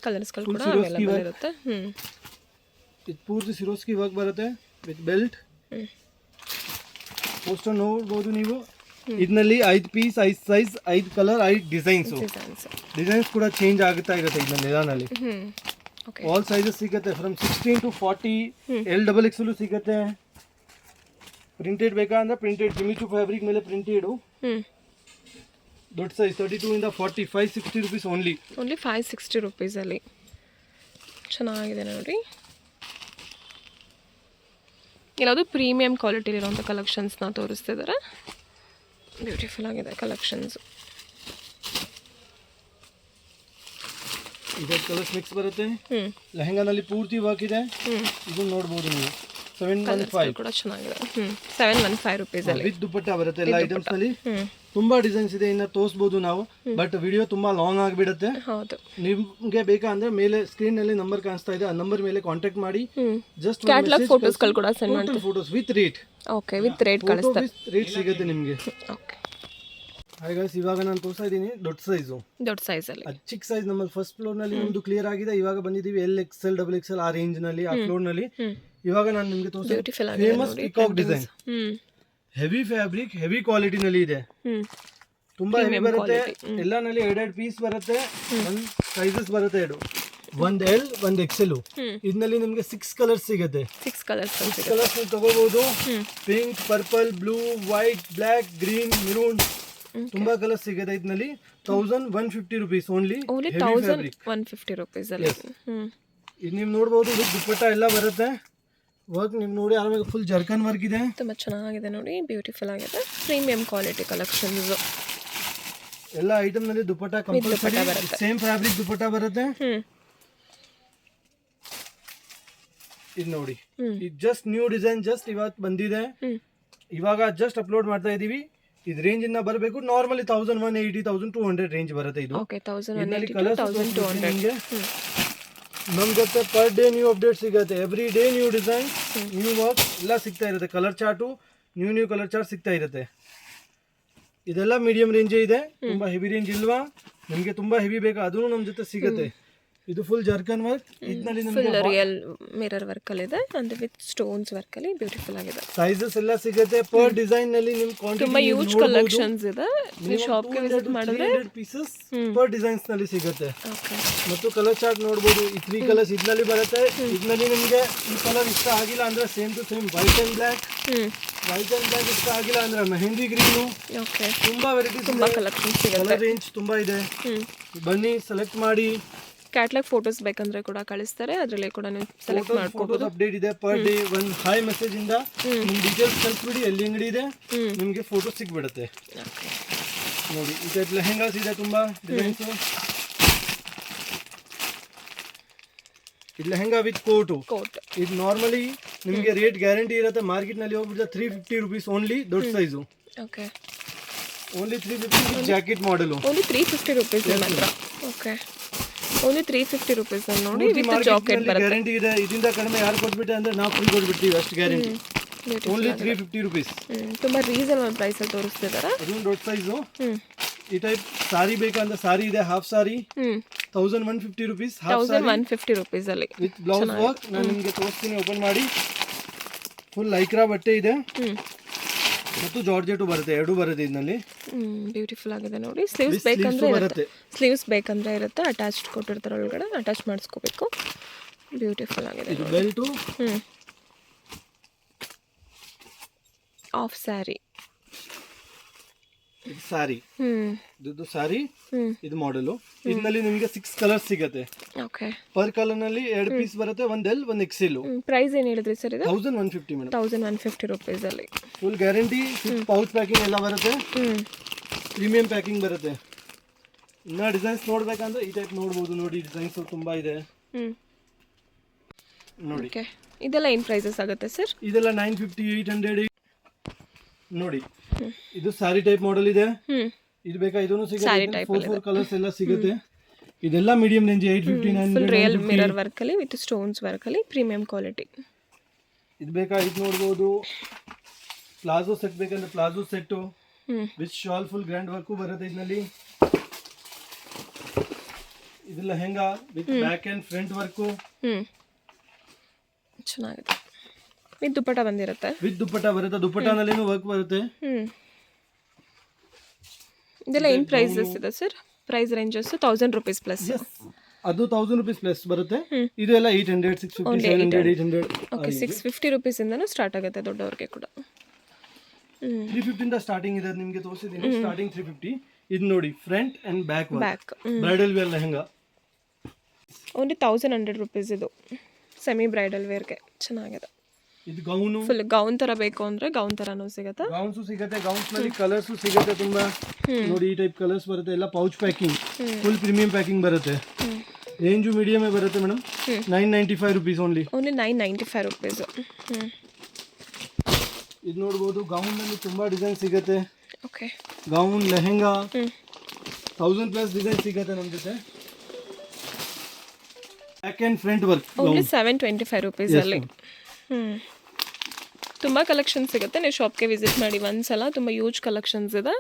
A: ಕಲರ್ಸ್ ಕೂಡ ಅವೈಲೇಬಲ್ ಇರುತ್ತೆ.
B: ಇದು ಪೂರ್ತಿ ಸಿರೋಸ್ಕಿ ವರ್ಕ್ ಬರುತ್ತೆ ವಿತ್ ಬೆಲ್ಟ್. ಪೋಸ್ಟರ್ ನೋಡಬಹುದು ನೀವು. ಇದರಲ್ಲಿ 5 ಪೀಸ್, 5 ಸೈಜ್, 5 ಕಲರ್, 5 ಡಿಸೈನ್ಸ್ ಕೂಡ ಚೇಂಜ್ ಆಗುತ್ತಾ ಇರುತ್ತೆ ಇದರಲ್ಲಿ. ಆಲ್ ಸೈಜಸ್ ಸಿಗುತ್ತೆ. ಫ್ರಮ್ 16 to 40 LXXL ಸಿಗುತ್ತೆ. ಪ್ರಿಂಟೆಡ್ ಬೇಕಾ ಅಂದ್ರೆ ಪ್ರಿಂಟೆಡ್ ಜಿಮಿಚು ಫ್ಯಾಬ್ರಿಕ್ ಮೇಲೆ ಪ್ರಿಂಟೆಡ್. ದೊಡ್ಡ ಸೈಜ್ 32 ಇಂದ 40, 560 ರುಪೀಸ್ ಓನ್ಲಿ
A: 560 ರೂಪೀಸ್ ಅಲ್ಲಿ. ಚೆನ್ನಾಗಿದೆ ನೋಡಿ. ಎಲ್ಲದು ಪ್ರೀಮಿಯಂ ಕ್ವಾಲಿಟಿ ಇರುವಂಥ ಕಲೆಕ್ಷನ್ಸ್ನ ತೋರಿಸ್ತಿದ್ದಾರೆ. ಬ್ಯೂಟಿಫುಲ್ ಆಗಿದೆ ಕಲೆಕ್ಷನ್ಸ್.
B: ಇದು ಕಲರ್ಸ್ ಮಿಕ್ಸ್ ಬರುತ್ತೆ. ಲೆಹಂಗಾನಲ್ಲಿ ಪೂರ್ತಿ ವರ್ಕ್ ಇದೆ. ಇದನ್ನ ನೋಡಬಹುದು ನೀವು. 715
A: ಕೂಡ ಚೆನ್ನಾಗಿದೆ. 715 ರೂಪೀಸ್ ಅಲ್ಲಿ
B: ವಿತ್ ದುಪಟ್ಟ ಬರುತ್ತೆ. ಎಲ್ಲ ಐಟಮ್ಸ್ ನಲ್ಲಿ ತುಂಬಾ ಡಿಸೈನ್ಸ್ ಇದೆ. ಇನ್ನ ತೋರಿಸಬಹುದು ನಾವು, ಬಟ್ ವಿಡಿಯೋ ತುಂಬಾ ಲಾಂಗ್ ಆಗಿಬಿಡುತ್ತೆ.
A: ಹೌದು.
B: ನಿಮ್ಗೆ ಬೇಕಾ ಅಂದ್ರೆ ಮೇಲೆ ಸ್ಕ್ರೀನ್ ನಲ್ಲಿ ನಂಬರ್ ಕಾಣಿಸ್ತಾ ಇದೆ. ಆ ನಂಬರ್ ಮೇಲೆ ಕಾಂಟ್ಯಾಕ್ಟ್ ಮಾಡಿ. ಜಸ್ಟ್
A: ಕ್ಯಾಟಲಾಗ್ ಫೋಟೋಸ್ ಕೂಡ ಸೆಂಡ್ ಮಾಡ್ತೀವಿ.
B: Photos with rate.
A: Okay, with rate ಕಳಿಸ್ತಾರೆ.
B: ರೇಟ್ ಸಿಗುತ್ತೆ ನಿಮಗೆ.
A: ಓಕೆ.
B: ಹಾಯ್ ಗೈಸ್, ಇವಾಗ ನಾನು ತೋರಿಸ್ತಾ ಇದ್ದೀನಿ ದೊಡ್ಡ ಸೈಜು.
A: ದೊಡ್ಡ ಸೈಜ್ ಅಲ್ಲಿ.
B: ಚಿಕ್ಕ ಸೈಜ್ ನಮ್ಮಲ್ಲಿ ಫಸ್ಟ್ ಫ್ಲೋರ್ ನಲ್ಲಿ ಒಂದು ಕ್ಲಿಯರ್ ಆಗಿದೆ. ಇವಾಗ ಬಂದಿದ್ದೀವಿ LXL, XXL ಆ ರೇಂಜ್ ನಲ್ಲಿ, ಆ ಫ್ಲೋರ್ ನಲ್ಲಿ. ಇವಾಗ ನಾನು ನಿಮಗೆ ತೋರಿಸ್ತೀನಿ famous peacock design. Heavy fabric, heavy quality ನಲ್ಲಿ ಇದೆ. ತುಂಬಾ ಹೆವಿ ಬರುತ್ತೆ. ಎಲ್ಲಾನಲ್ಲಿ 2 ಪೀಸ್ ಬರುತ್ತೆ. ಒಂದು ಸೈಜಸ್ ಬರುತ್ತೆ 2. ಒಂದು L, ಒಂದು XL. ಇದರಲ್ಲಿ ನಿಮಗೆ 6 ಕಲರ್ಸ್ ಸಿಗುತ್ತೆ. 6 ಕಲರ್ಸ್ ನೀವು ತಗೋಬಹುದು. Pink, purple, blue, white, black, green, maroon, ತುಂಬಾ ಕಲರ್ಸ್ ಸಿಗುತ್ತೆ. ಇದರಲ್ಲಿ 1150 ರುಪೀಸ್ ಓನ್ಲಿ. 1150 ರೂಪೀಸ್ ಅಲ್ಲಿ. ಇದು ನೀವು ನೋಡಬಹುದು. ಇದು ದುಪಟ್ಟ ಎಲ್ಲ ಬರುತ್ತೆ. ವರ್ಕ್ ನೀವು ನೋಡಿ ಆರಾಮಾಗಿ ಫುಲ್ ಜರ್ಕನ್ ವರ್ಕ್ ಇದೆ.
A: ತುಂಬಾ ಚೆನ್ನಾಗಿದೆ ನೋಡಿ. ಬ್ಯೂಟಿಫುಲ್ ಆಗಿದೆ. Premium quality collections.
B: ಎಲ್ಲ ಐಟಮ್ ನಲ್ಲಿ dupatta compulsory same fabric dupatta ಬರುತ್ತೆ. ಇದು ನೋಡಿ, ಇದು ಜಸ್ಟ್ ನ್ಯೂ ಡಿಸೈನ್, ಜಸ್ಟ್ ಇವತ್ತು ಬಂದಿದೆ. ಇವಾಗ ಜಸ್ಟ್ ಅಪ್ಲೋಡ್ ಮಾಡ್ತಾ ಇದೀವಿ. ಇದು ರೇಂಜ್ ಇಂದ ಬರಬೇಕು. ನಾರ್ಮಲಿ 1180, 1200 ರೇಂಜ್ ಬರುತ್ತೆ. ಇದು ನಮ್ ಜೊತೆ ಪರ್ ಡೇ ನ್ಯೂ ಅಪ್ಡೇಟ್ ಸಿಗುತ್ತೆ. Every day new design, new work ಎಲ್ಲ ಸಿಗ್ತಾ ಇರುತ್ತೆ. Colour chart, new colour chart ಸಿಗ್ತಾ ಇರುತ್ತೆ. ಇದೆಲ್ಲ ಮೀಡಿಯಂ ರೇಂಜ್ ಇದೆ. ತುಂಬಾ ಹೆವಿ ರೇಂಜ್ ಇಲ್ವಾ? ನಿಮಗೆ ತುಂಬಾ ಹೆವಿ ಬೇಕಾ ಅದೂ ನಮ್ಮ ಜೊತೆ ಸಿಗುತ್ತೆ. ಇದು ಫುಲ್ ಜರ್ಕನ್ ವರ್ಕ್. ಇದರಲ್ಲಿ
A: ಫುಲ್ ರಿಯಲ್ ಮಿರರ್ ವರ್ಕ್ ಅಲ್ಲಿ ಇದೆ ಅಂದ್ರೆ ವಿತ್ ಸ್ಟೋನ್ಸ್ ವರ್ಕ್ ಅಲ್ಲಿ ಬ್ಯೂಟಿಫುಲ್ ಆಗಿದೆ.
B: ಸೈಜಸ್ ಎಲ್ಲ ಸಿಗುತ್ತೆ. ಪರ್ ಡಿಸೈನ್ ನಲ್ಲಿ ನಿಮ್ ಕ್ವಾಂಟಿಟಿ
A: ತುಂಬಾ ಹ್ಯೂಜ್ ಕಲೆಕ್ಷನ್ಸ್ ಇದೆ. ನೀವು ಶಾಪ್ ಗೆ ವಿಸಿಟ್ ಮಾಡಿದ್ರೆ
B: 300 ಪೀಸಸ್ ಪರ್ ಡಿಸೈನ್ಸ್ ನಲ್ಲಿ ಸಿಗುತ್ತೆ. ಮತ್ತು ಕಲರ್ ಚಾರ್ಟ್ ನೋಡಬಹುದು. ಈ 3 ಕಲರ್ಸ್ ಇದರಲ್ಲಿ ಬರುತ್ತೆ. ಇದರಲ್ಲಿ ನಿಮಗೆ ಈ ಕಲರ್ ಇಷ್ಟ ಆಗಿಲ್ಲ ಅಂದ್ರೆ same to same white and black, ಇಷ್ಟ ಆಗಿಲ್ಲ ಅಂದ್ರೆ ಮೆಹಂದಿ ಗ್ರೀನು. ತುಂಬಾ ವೆರೈಟೀಸ್,
A: ತುಂಬಾ ಕಲೆಕ್ಷನ್ಸ್ ಸಿಗುತ್ತೆ.
B: ಕಲರ್ ರೇಂಜ್ ತುಂಬಾ ಇದೆ. ಬನ್ನಿ, ಸೆಲೆಕ್ಟ್ ಮಾಡಿ.
A: ಕ್ಯಾಟಲಾಗ್ ಫೋಟೋಸ್ ಬೇಕಂದ್ರೆ ಕೂಡ ಕಳಿಸ್ತಾರೆ. ಅದರಲ್ಲಿ ಕೂಡ ನೀವು ಸೆಲೆಕ್ಟ್ ಮಾಡ್ಕೋಬಹುದು.
B: ಅಪ್ಡೇಟ್ ಇದೆ ಪರ್ ಡೇ. ಒಂದು ಹಾಯ್ ಮೆಸೇಜ್ ಇಂದ ನಿಮ್ ಡೀಟೇಲ್ಸ್ ಕಳಿಸ್ಬಿಡಿ. ಎಲ್ಲಿ ಅಂಗಡಿ ಇದೆ ನಿಮಗೆ ಫೋಟೋ ಸಿಗ್ಬಿಡುತ್ತೆ. ನೋಡಿ, ಇದು ಲೆಹೆಂಗಾಸ್ ಇದೆ. ತುಂಬಾ ಡಿಸೈನ್ಸ್. ಇದು ಲೆಹೆಂಗಾ ವಿತ್ ಕೋಟ್. ಇದು ನಾರ್ಮಲಿ ನಿಮಗೆ ರೇಟ್ ಗ್ಯಾರಂಟಿ ಇರುತ್ತೆ. ಮಾರ್ಕೆಟ್ ನಲ್ಲಿ ಹೋಗ್ಬಿಟ್ಟು 350 ರುಪೀಸ್ ಓನ್ಲಿ. ದೊಡ್ಡ size. Only 350 jacket model.
A: Only 350 rupees ಮಾತ್ರ. ಓಕೆ, ಓನ್ಲಿ 350 ರೂಪೀಸ್ ನೋಡಿ. ವಿತ್ ಜಾಕೆಟ್ ಬರುತ್ತೆ.
B: ಗ್ಯಾರಂಟಿ ಇದೆ. ಇದರಿಂದ ಕಡಿಮೆ ಯಾರು ಕೊಟ್ಬಿಟ್ಟೆ ಅಂದ್ರೆ ನಾವು ಫ್ರೀ ಕೊಟ್ಬಿಡ್ತೀವಿ. ಅಷ್ಟು ಗ್ಯಾರಂಟಿ. Only 350 rupees.
A: ತುಂಬಾ ರೀಸನಬಲ್ ಪ್ರೈಸ್ ಅಲ್ಲಿ ತೋರಿಸ್ತಿದ್ದಾರೆ.
B: ಇದು ದೊಡ್ಡ ಸೈಜು. ಈ ಟೈಪ್ ಸಾರಿ ಬೇಕಂದ್ರೆ ಸಾರಿ ಇದೆ. ಹಾಫ್ ಸಾರಿ 1150 ರುಪೀಸ್.
A: 1150 ರೂಪೀಸ್ ಅಲ್ಲಿ
B: ವಿತ್ ಬ್ಲೌಸ್ ವರ್ಕ್. ನಾನು ನಿಮಗೆ ತೋರಿಸ್ತೀನಿ. ಓಪನ್ ಮಾಡಿ. ಫುಲ್ ಲೈಕ್ರಾ ಬಟ್ಟೆ ಇದೆ ಮತ್ತು ಜಾರ್ಜೆಟ್ ಬರುತ್ತೆ. 2 ಬರುತ್ತೆ ಇದರಲ್ಲಿ.
A: ಬ್ಯೂಟಿಫುಲ್ ಆಗಿದೆ ನೋಡಿ. ಸ್ಲೀವ್ಸ್ ಬೇಕಂದ್ರೆ ಇರುತ್ತೆ. ಅಟ್ಯಾಚ್ಡ್ ಕೊಟ್ಟಿರ್ತಾರೆ ಒಳಗಡೆ. ಅಟ್ಯಾಚ್ ಮಾಡಿಸ್ಕೋಬೇಕು. ಬ್ಯೂಟಿಫುಲ್ ಆಗಿದೆ.
B: ಇದು ಬೆಲ್ಟ್.
A: ಆಫ್ ಸ್ಯಾರಿ.
B: ಇದು ಸಾರಿ,
A: ಹ್ಮ್
B: ಇದು ಸಾರಿ,
A: ಹ್ಮ್
B: ಇದು ಮಾಡೆಲ್. ಇದರಲ್ಲಿ ನಿಮಗೆ 6 ಕಲರ್ಸ್ ಸಿಗುತ್ತೆ.
A: ಓಕೆ.
B: ಪರ್ ಕಲರ್ ನಲ್ಲಿ 2 ಪೀಸ್ ಬರುತ್ತೆ, ಒಂದು ಎಲ್ ಒಂದು ಎಕ್ಸೆಲ್.
A: ಪ್ರೈಸ್ ಏನು ಹೇಳಿದ್ರಿ ಸರ್ ಇದು?
B: 1150 ಮೇಡಮ್.
A: 1150 ರುಪೀಸಲ್ಲಿ.
B: ಫುಲ್ ಗ್ಯಾರಂಟಿ, ಪೌಚ್ ಪ್ಯಾಕಿಂಗ್ ಎಲ್ಲ ಬರುತ್ತೆ, ಪ್ರೀಮಿಯಂ ಪ್ಯಾಕಿಂಗ್ ಬರುತ್ತೆ. ಇನ್ನ ಡಿಸೈನ್ಸ್ ನೋಡ್ಬೇಕಂದ್ರೆ ಈ ಟೈಪ್ ನೋಡ್ಬೋದು. ನೋಡಿ ಡಿಸೈನ್ಸ್ ತುಂಬಾ ಇದೆ ನೋಡಿ.
A: ಓಕೆ, ಇದೆಲ್ಲ ಏನು ಪ್ರೈಸಸ್ ಆಗುತ್ತೆ ಸರ್?
B: ಇದೆಲ್ಲ 950, 800. ನೋಡಿ ಇದು ಸಾರಿ ಟೈಪ್ ಮಾಡೆಲ್ ಇದೆ. ಇದು ಬೇಕಾ ಇದನ್ನು ಸಿಗುತ್ತೆ. 4 ಕಲರ್ಸ್ ಎಲ್ಲ ಸಿಗುತ್ತೆ. ಇದೆಲ್ಲ medium range 850, 900.
A: Full real mirror work ಅಲ್ಲಿ ವಿತ್ ಸ್ಟೋನ್ಸ್ ವರ್ಕ್ ಅಲ್ಲಿ ಪ್ರೀಮಿಯಂ ಕ್ವಾಲಿಟಿ.
B: ಇದು ಬೇಕಾ ಇದು ನೋಡ್ಬೋದು. ಪ್ಲಾಜೋ ಸೆಟ್ ಬೇಕಂದ್ರೆ palazzo set with shawl, full grand work ಬರುತ್ತೆ ಇದರಲ್ಲಿ. ಇದು lehenga with back and front work.
A: ಚೆನ್ನಾಗಿದೆ. ವಿತ್ ದುಪ್ಪಟ್ಟ ಬಂದಿರುತ್ತೆ.
B: ವಿತ್ ದುಪ್ಪಟ್ಟ ಬರುತ್ತೆ, ದುಪ್ಪಟ್ಟನಲ್ಲಿನೂ ವರ್ಕ್ ಬರುತ್ತೆ.
A: ಇದೆಲ್ಲ ಏನು ಪ್ರೈಸಸ್ ಇದೆ sir? Price ranges 1000 rupees plus.
B: ಅದು 1000 ರುಪೀಸ್ ಪ್ಲಸ್ ಬರುತ್ತೆ. ಇದು ಎಲ್ಲ 800, 650, 700, 800.
A: ಓಕೆ, 650 ರುಪೀಸ್ ಇಂದನೂ ಸ್ಟಾರ್ಟ್ ಆಗುತ್ತೆ ದೊಡ್ಡವ್ರಿಗೆ ಕೂಡ.
B: 350 ಇಂದ ಸ್ಟಾರ್ಟಿಂಗ್ ಇದೆ, ನಿಮಗೆ ತೋರಿಸಿದ್ದೀನಿ. ಸ್ಟಾರ್ಟಿಂಗ್ 350. ಇದು ನೋಡಿ front and back
A: back
B: bridal wear lehenga.
A: Only 1100 rupees. ಇದು ಸೆಮಿ ಬ್ರೈಡಲ್ ವೇರ್ಗೆ ಚೆನ್ನಾಗಿದೆ.
B: ಇದು ಗೌನು,
A: ಫುಲ್ ಗೌನ್ ತರ ಬೇಕು ಅಂದ್ರೆ ಗೌನ್ ತರನೂ ಸಿಗುತ್ತೆ.
B: ಗೌನ್ಸ್ ಸಿಗುತ್ತೆ. ಗೌನ್ಸ್ ನಲ್ಲಿ ಕಲರ್ಸ್ ಸಿಗುತ್ತೆ ತುಂಬಾ. ನೋಡಿ ಈ ಟೈಪ್ ಕಲರ್ಸ್ ಬರುತ್ತೆ. ಎಲ್ಲ pouch packing, full premium packing ಬರುತ್ತೆ. ರೇಂಜು ಮೀಡಿಯಂ ಬರುತ್ತೆ ಮೇಡಮ್. 995 rupees only.
A: 995 ರುಪೀಸ್.
B: ಇದು ನೋಡ್ಬೋದು. ಗೌನ್ ನಲ್ಲಿ ತುಂಬಾ ಡಿಸೈನ್ ಸಿಗುತ್ತೆ.
A: Okay,
B: gown, lehenga 1000 plus design ಸಿಗುತ್ತೆ ನಮ್ಮ ಜೊತೆ. Back and front work
A: only 725 rupees ಅಲ್ಲಿ. ತುಂಬ ಕಲೆಕ್ಷನ್ ಸಿಗುತ್ತೆ. ನೀವು ಶಾಪ್ಗೆ ವಿಸಿಟ್ ಮಾಡಿ ಒಂದ್ಸಲ. ತುಂಬ ಯೂಜ್ ಕಲೆಕ್ಷನ್ಸ್ ಇದೆ.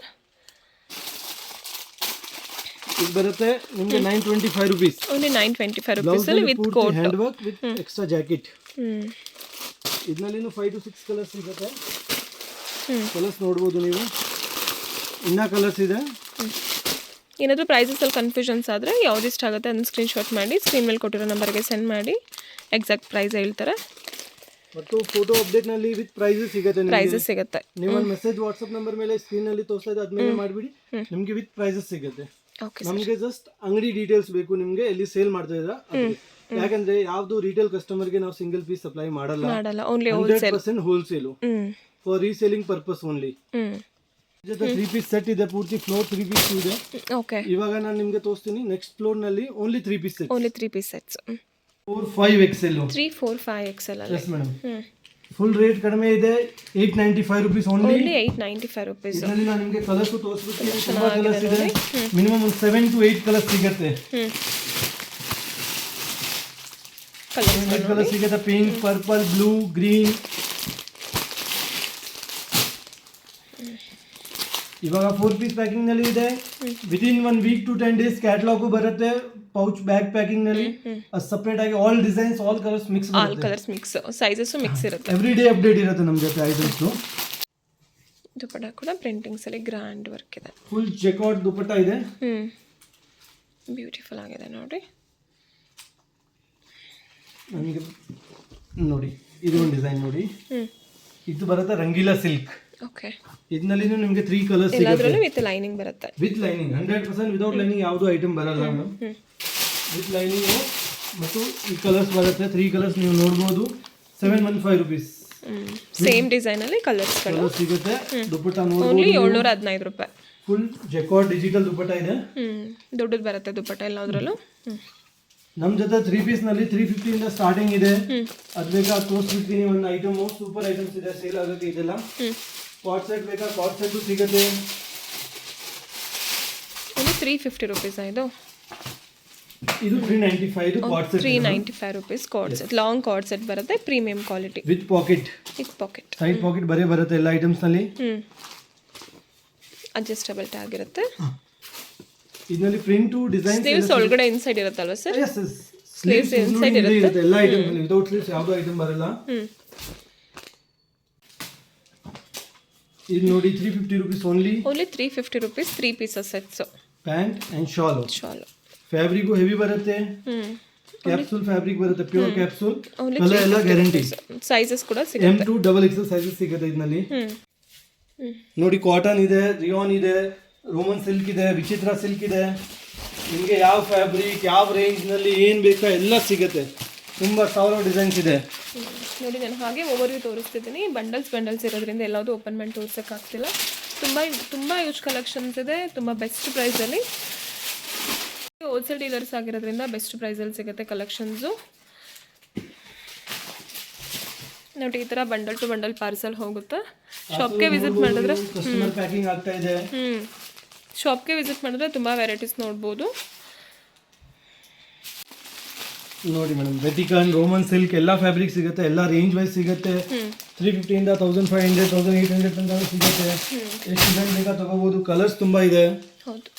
B: ಇದು ಬರುತ್ತೆ ನಿಮಗೆ 925 ರುಪೀಸ್.
A: ಓನ್ಲಿ 925 ರುಪೀಸ್ ಅಲ್ಲಿ with coat,
B: hand work with extra jacket. ಇದರಲ್ಲಿನೂ 5 to 6 ಕಲರ್ಸ್ ಸಿಗುತ್ತೆ. ಕಲರ್ಸ್ ನೋಡ್ಬೋದು ನೀವು. ಇನ್ನ ಕಲರ್ಸ್ ಇದೆ.
A: ಏನಾದರೂ ಪ್ರೈಸಸಲ್ಲಿ ಕನ್ಫ್ಯೂಷನ್ಸ್ ಆದರೆ ಯಾವ್ದು ಇಷ್ಟ ಆಗುತ್ತೆ ಅದನ್ನು ಸ್ಕ್ರೀನ್ಶಾಟ್ ಮಾಡಿ ಸ್ಕ್ರೀನ್ ಮೇಲೆ ಕೊಟ್ಟಿರೋ ನಂಬರ್ಗೆ ಸೆಂಡ್ ಮಾಡಿ. ಎಕ್ಸಾಕ್ಟ್ ಪ್ರೈಸ್ ಹೇಳ್ತಾರೆ.
B: ಮತ್ತು ಫೋಟೋ ಅಪ್ಡೇಟ್ ನಲ್ಲಿ ವಿತ್ ಪ್ರೈಸಸ್ ಸಿಗುತ್ತೆ.
A: ಪ್ರೈಸಸ್ ಸಿಗುತ್ತೆ.
B: ನೀವು ಒಂದು ಮೆಸೇಜ್ ವಾಟ್ಸ್ಆಪ್ ನಂಬರ್ ಮೇಲೆ ಸ್ಕ್ರೀನ್ ನಲ್ಲಿ ತೋರಿಸ್ತಾ ಇದೆ, ಅದ್ಮೇಲೆ ಮಾಡಿಬಿಡಿ. ನಿಮಗೆ ವಿತ್ ಪ್ರೈಸಸ್ ಸಿಗುತ್ತೆ. ನಮಗೆ ಜಸ್ಟ್ ಅಂಗಡಿ ಡೀಟೇಲ್ಸ್ ಬೇಕು ನಿಮಗೆ, ಎಲ್ಲಿ ಸೇಲ್ ಮಾಡ್ತಾ ಇದ್ದೀರಾ. ಯಾಕಂದ್ರೆ ಯಾವ್ದು ರಿಟೇಲ್ ಕಸ್ಟಮರ್ ಗೆ ನಾವು ಸಿಂಗಲ್ ಪೀಸ್ ಸಪ್ಲೈ ಮಾಡಲ್ಲ. 100% wholesale for reselling purpose only. ಜೊತೆ 3 ಪೀಸ್ ಸೆಟ್ ಇದೆ. ಪೂರ್ತಿ ಫ್ಲೋರ್ 3 ಪೀಸ್ ಇದೆ.
A: ಓಕೆ,
B: ಇವಾಗ ನಾನು ನಿಮಗೆ ತೋರಿಸ್ತೀನಿ. ನೆಕ್ಸ್ಟ್ ಫ್ಲೋರ್ ನಲ್ಲಿ only 3 piece set.
A: Only 3 piece sets.
B: 4, 5 XL.
A: 3, 4, 5 XL ಅಲ್ಲಿ.
B: Yes madam. ಫುಲ್ ರೇಟ್ ಕಡಿಮೆ ಇದೆ. 895 ರುಪೀಸ್ ಓನ್ಲಿ.
A: 895 ರುಪೀಸ್.
B: ಇದರಲ್ಲಿ ನಾನು ನಿಮಗೆ ಕಲರ್ಸ್ ತೋರಿಸ್ಬಿಡ್ತೀನಿ. ತುಂಬಾ ಕಲರ್ಸ್ ಇದೆ. ಮಿನಿಮಮ್ 7 to 8 ಕಲರ್ಸ್ ಸಿಗುತ್ತೆ. ಕಲರ್ ಸಿಗುತ್ತೆ. Pink, purple, blue, green. ಇವಾಗ 4 ಪೀಸ್ ಪ್ಯಾಕಿಂಗ್ ನಲ್ಲಿ ಇದೆ. Within 1 week to 10 days catalogue ಬರುತ್ತೆ. ಪೌಚ್ ಬ್ಯಾಗ್ ಪ್ಯಾಕಿಂಗ್ ನಲ್ಲಿ ಸಪರೇಟ್ ಆಗಿ all designs, all colours mix ಬರುತ್ತೆ.
A: All colours mix, sizes mix ಇರುತ್ತೆ.
B: ಎವ್ರಿ ಡೇ ಅಪ್ಡೇಟ್ ಇರುತ್ತೆ ನಮ್ಮ ಜೊತೆ ಐಟಮ್ಸ್.
A: ದುಪಟ್ಟ ಕೂಡ ಪ್ರಿಂಟಿಂಗ್ಸ್ ಅಲ್ಲಿ ಗ್ರ್ಯಾಂಡ್ ವರ್ಕ್ ಇದೆ.
B: ಫುಲ್ ಚೆಕ್ಔಟ್ ದುಪಟ್ಟ ಇದೆ.
A: ಬ್ಯೂಟಿಫುಲ್ ಆಗಿದೆ ನೋಡಿ.
B: ನನಗೆ ನೋಡಿ ಇದು ಒಂದು ಡಿಸೈನ್ ನೋಡಿ. ಇದು ಬರುತ್ತೆ ರಂಗೀಲಾ ಸಿಲ್ಕ್.
A: ಓಕೆ,
B: ಇದರಲ್ಲಿ ನಿಮಗೆ 3 ಕಲರ್ಸ್ ಸಿಗುತ್ತೆ.
A: ಎಲ್ಲದರಲ್ಲೂ ವಿತ್ ಲೈನಿಂಗ್ ಬರುತ್ತೆ.
B: With lining 100%. ವಿದೌಟ್ ಲೈನಿಂಗ್ ಯಾವುದು ಐಟಮ್ ಬರಲ್ಲ ಮೇಡಮ್. ವಿತ್ ಲೈನಿಂಗ್ ಮತ್ತು ಈ ಕಲರ್ಸ್ ಬರುತ್ತೆ. 3 ಕಲರ್ಸ್ ನೀವು ನೋಡಬಹುದು. 715 ರುಪೀಸ್.
A: ಸೇಮ್ ಡಿಸೈನ್ ಅಲ್ಲಿ ಕಲರ್ಸ್
B: ಸಿಗುತ್ತೆ. ದುಪಟ್ಟ ನೋಡಬಹುದು.
A: ಓನ್ಲಿ 715 ರೂಪಾಯಿ.
B: ಫುಲ್ ಜೆಕಾರ್ಡ್ ಡಿಜಿಟಲ್ ದುಪಟ್ಟ ಇದೆ.
A: ದೊಡ್ಡದು ಬರುತ್ತೆ ದುಪಟ್ಟ ಎಲ್ಲದರಲ್ಲೂ.
B: ನಮ್ಮ ಜೊತೆ 3 ಪೀಸ್ ನಲ್ಲಿ 350 ಇಂದ ಸ್ಟಾರ್ಟಿಂಗ್ ಇದೆ. ಅದು ಬೇಕಾ ತೋರಿಸ್ಬಿಡ್ತೀನಿ. ಒಂದು ಐಟಮ್ ಸೂಪರ್ ಐಟಮ್ಸ್ ಇದೆ, ಸೇಲ್ ಆಗುತ್ತೆ. ಇದೆಲ್ಲ ಕಾಟ್ ಸೆಟ್ ಬೇಕಾ ಕಾಟ್ ಸೆಟ್ ಸಿಗುತ್ತೆ.
A: 350 ರುಪೀಸ್.
B: ಇದು 395 cord set.
A: 395 rupees cord set. Long cord set ಬರುತ್ತೆ, premium quality
B: with pocket. Side pocket ಬರುತ್ತೆ ಎಲ್ಲ ಐಟಮ್ಸ್ ನಲ್ಲಿ.
A: ಅಡ್ಜಸ್ಟಬಲ್ ಟ್ಯಾಗ್ ಇರುತ್ತೆ.
B: ಇದರಲ್ಲಿ ಪ್ರಿಂಟ್ ಡಿಸೈನ್
A: ಸ್ಲೀವ್ಸ್ ಒಳಗಡೆ ಇನ್ಸೈಡ್ ಇರುತ್ತಲ್ವಾ sir?
B: Yes yes, sleeves inside ಇರುತ್ತೆ ಎಲ್ಲ ಐಟಮ್ ನಲ್ಲಿ. ವಿತೌಟ್ ಸ್ಲೀವ್ಸ್ ಯಾವುದು ಐಟಮ್ ಬರಲ್ಲ. ಇದು ನೋಡಿ 350 rupees only.
A: 350 rupees. 3 pieces sets.
B: Pant and shawl. Fabric heavy ಬರುತ್ತೆ. ಕ್ಯಾಪ್ಸೂಲ್ ಫ್ಯಾಬ್ರಿಕ್ ಬರುತ್ತೆ, ಪ್ಯೂರ್ ಕ್ಯಾಪ್ಸೂಲ್. ಕಲರ್ ಎಲ್ಲ ಗ್ಯಾರಂಟಿ.
A: ಸೈಜಸ್ ಕೂಡ ಸಿಗುತ್ತೆ.
B: M to XXL ಸೈಜಸ್ ಸಿಗುತ್ತೆ ಇದರಲ್ಲಿ. ನೋಡಿ ಕಾಟನ್ ಇದೆ, ರಿಯಾನ್ ಇದೆ, ರೋಮನ್ ಸಿಲ್ಕ್ ಇದೆ, ವಿಚಿತ್ರ ಸಿಲ್ಕ್ ಇದೆ. ನಿಮಗೆ ಯಾವ ಫ್ಯಾಬ್ರಿಕ್ ಯಾವ ರೇಂಜ್ನಲ್ಲಿ ಏನು ಬೇಕೋ ಎಲ್ಲ ಸಿಗುತ್ತೆ. ತುಂಬ ಸಾವಿರ ಡಿಸೈನ್ಸ್ ಇದೆ.
A: ನೋಡಿ ನಾನು ಹಾಗೆ ಓವರ್ವ್ಯೂ ತೋರಿಸ್ತಿದ್ದೀನಿ. ಬಂಡಲ್ಸ್ ಇರೋದ್ರಿಂದ ಎಲ್ಲಾವುದು ಓಪನ್ ಮಾಡಿ ತೋರ್ಸೋಕ್ಕಾಗ್ತಿಲ್ಲ. ತುಂಬ ಯೂಸ್ ಕಲೆಕ್ಷನ್ಸ್ ಇದೆ, ತುಂಬ ಬೆಸ್ಟ್ ಪ್ರೈಸಲ್ಲಿ. ಹೋಲ್ಸೇಲ್ ಡೀಲರ್ಸ್ ಆಗಿರೋದ್ರಿಂದ ಬೆಸ್ಟ್ ಪ್ರೈಸಲ್ಲಿ ಸಿಗುತ್ತೆ ಕಲೆಕ್ಷನ್ಸು. ನೋಡಿ ಈ ಥರ ಬಂಡಲ್ ಟು ಬಂಡಲ್ ಪಾರ್ಸಲ್ ಹೋಗುತ್ತೆ. ಶಾಪ್ಗೆ ವಿಸಿಟ್ ಮಾಡಿದ್ರೆ
B: ಕಸ್ಟಮರ್ ಪ್ಯಾಕಿಂಗ್ ಆಗ್ತಾ ಇದೆ.
A: ಶಾಪ್ಗೆ ವಿಸಿಟ್ ಮಾಡಿದ್ರೆ ತುಂಬ ವೆರೈಟೀಸ್ ನೋಡ್ಬೋದು.
B: ನೋಡಿ ಮೇಡಮ್, ವೆಟಿಕನ್, ರೋಮನ್ ಸಿಲ್ಕ್ ಎಲ್ಲ ಫ್ಯಾಬ್ರಿಕ್ ಸಿಗುತ್ತೆ, ಎಲ್ಲ ರೇಂಜ್ ವೈಸ್ ಸಿಗುತ್ತೆ. 350 ಇಂದ 1500, 1800 ತನಕ ಸಿಗುತ್ತೆ. ಎಷ್ಟು ಡಿಸೈನ್ ಬೇಕಾ ತಗೋಬಹುದು. ಕಲರ್ಸ್ ತುಂಬ ಇದೆ.
A: ಹೌದು.